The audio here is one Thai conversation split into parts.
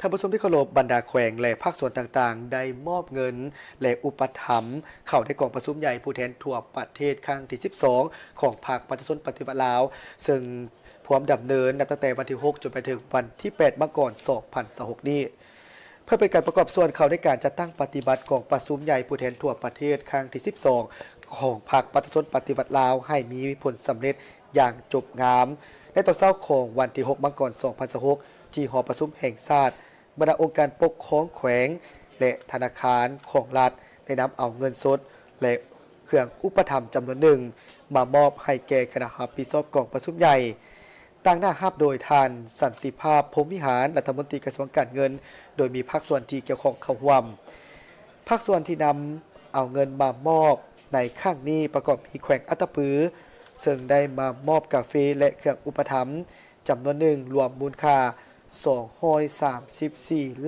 ท่านผู้ชมที่เคารพบรรดาแขวงและภาคส่วนต่างๆได้มอบเงินและอุปถัมภ์เข้าในกองประชุมใหญ่ผู้แทนทั่วประเทศครั้งที่ 12 ของพรรคประชาชนปฏิวัติลาวซึ่งพร้อมดำเนินนับตั้งแต่วันที่ 6 จนไปถึงวันที่ 8 มกราคม 2026 นี้เพื่อเป็นการประกอบส่วนเข้าในการจัดตั้งปฏิบัติกองประชุมใหญ่ผู้แทนทั่วประเทศครั้งที่ 12 ของพรรคประชาชนปฏิวัติลาวให้มีผลสำเร็จอย่างจบงามในตอนเช้าของวันที่ 6 มกราคม 2026 ที่หอประชุมแห่งชาติบรรดาองค์การปกครองแขวงและธนาคารของรัฐได้นำเอาเงินสดและเครื่องอุปถัมภ์จำนวนหนึ่งมามอบให้แก่คณะรับผิดชอบกองประชุมใหญ่ต่างหน้ารับโดยท่านสันติภาพพรหมวิหารรัฐมนตรีกระทรวงการเงินโดยมีภาคส่วนที่เกี่ยวข้องเข้าร่วมภาคส่วนที่นำเอาเงินมามอบในข้างนี้ประกอบมีแขวงอัตตปือซึ่งได้มามอบกาแฟและเครื่องอุปถัมภ์จำนวนหนึ่งรวมมูลค่า234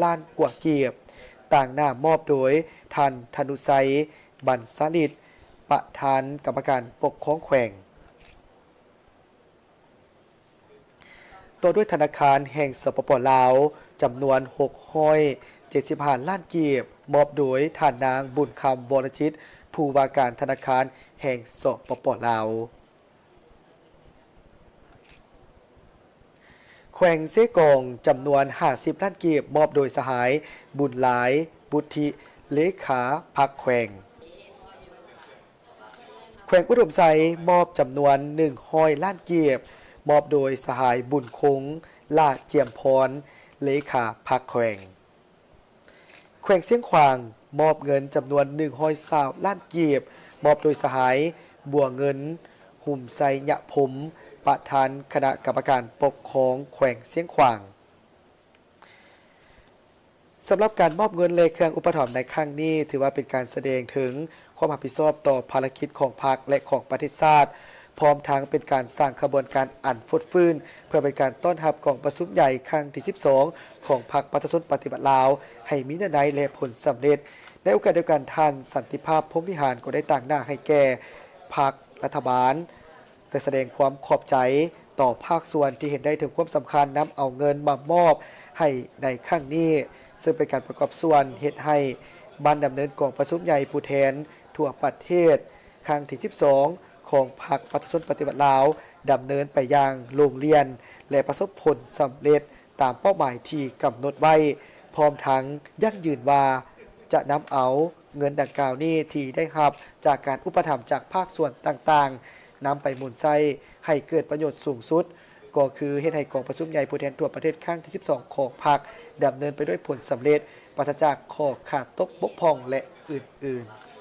ล้านกว่าเกียบต่างหน้ามอบโดยท่านธนุไซบันสลิดประธานกรรมการปกครองแขวงต่อด้วยธนาคารแห่งสปป.ลาวจำนวน675 ล้านเกียบมอบโดยท่านนางบุญคำวรชิตผู้ว่าการธนาคารแห่งสปป.ลาวแขวงเซกองจำนวน50 ล้านกีบมอบโดยสหายบุญหลายบุตริเลขาพักแขวงอุดมไซมอบจำนวน100 ล้านกีบมอบโดยสหายบุญคงลาเจียมพรเลขาพักแขวงเสียงขวางมอบเงินจำนวน120 ล้านกีบมอบโดยสหายบัวเงินหุ่มไซยะพมประธานคณะกรรมการปกครองแขวงเสียงขวางสำหรับการมอบเงินและเครื่องอุปถัมภ์ในครั้งนี้ถือว่าเป็นการแสดงถึงความรับผิดชอบต่อภารกิจของพรรคและของประเทศชาติพร้อมทั้งเป็นการสร้างขบวนการอันฟดฟื้นเพื่อเป็นการต้อนรับกองประชุมใหญ่ครั้งที่ 12 ของพรรคประชาชนปฏิบัติลาวให้มีนัยและผลสำเร็จในโอกาสเดียวกันท่านสันติภาพพรหมวิหารก็ได้ต่างหน้าให้แก่พรรครัฐบาลแสดงความขอบใจต่อภาคส่วนที่เห็นได้ถึงความสำคัญนำเอาเงินมามอบให้ในครั้งนี้ซึ่งเป็นการประกอบส่วนเหตุให้บ้านดำเนินกองประชุมใหญ่ผู้แทนทั่วประเทศครั้งที่ 12 ของพรรคประชาชนปฏิบัติลาวดำเนินไปยังโรงเรียนและประสบผลสำเร็จตามเป้าหมายที่กำหนดไว้พร้อมทั้งยั่งยืนว่าจะนำเอาเงินดังกล่าวนี้ที่ได้รับจากการอุปถัมภ์จากภาคส่วนต่างๆนำไปหมุนใช้ให้เกิดประโยชน์สูงสุดก็คือเฮ็ดให้กองประชุมใหญ่ผู้แทนทั่วประเทศครั้งที่ 12 ของพรรคดำเนินไปด้วยผลสำเร็จปราศจากข้อขาดตกบกพร่องและอื่นๆ